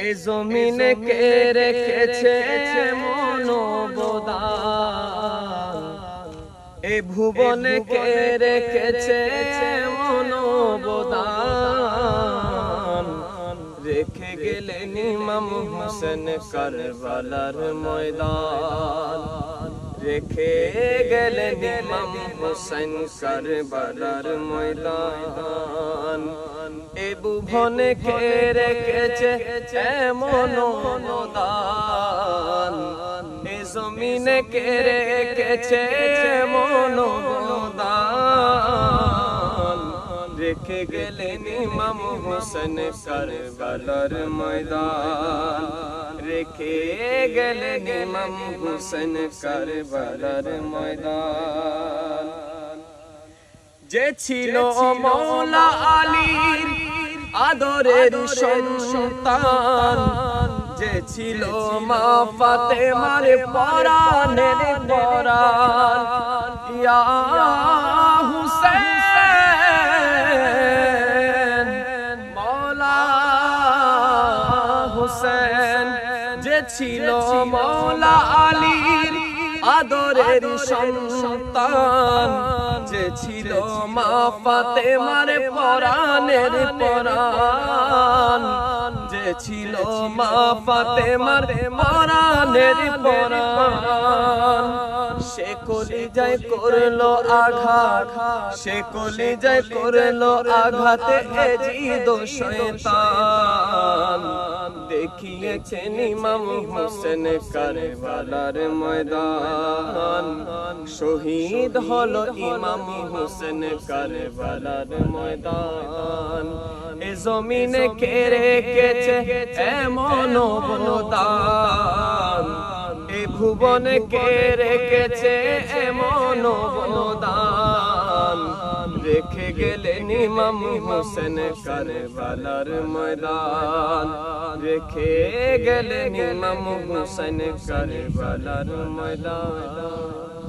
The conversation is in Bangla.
এই জমিনে কে রেখেছে মনোবদান, এই ভুবনে কে রেখেছে মনোবদান। রেখে গেলেন ইমাম হোসেন কারবালার ময়দান, রেখে গেলেন ইমাম হোসেন কারবালার ময়দান। এ ভুবনে কে রেখেছে মনোবদান, এ জমিনে কে রেখেছে মনোবদান। রেখে গেলেন ইমাম হোসেন কারবালার ময়দান, রেখে গেলেন ইমাম হোসেন কারবালার ময়দান। যে ছিল মৌলা আলীর আদরের সন্তান, যে ছিল মা ফাতেমার পরাণের পরাণ, ইয়া হুসেন মৌলা হুসেন। যে ছিল মৌলা আলীর আদরের সন্তান, যে ছিল মা ফাতেমার পরাণের পরাণ, যে ছিল মা ফাতেমার পরাণের পরাণ। সে কলিজায় করলো আঘাত, সে কলিজায় করলো আঘাতে এজিদ শয়তান। দেখিয়েছেন ইমাম হোসেন কারবালার ময়দান, শহীদ হলো ইমাম হোসেন কারবালার ময়দান। এ জমিনে কে রেখেছে এমন অবদান, এ ভুবনে কে রেখেছে এমন অবদান। রেখে গেলেন ইমাম হোসেন কারবালার ময়দান, রেখে গেলেন ইমাম হোসেন কারবালার ময়দান।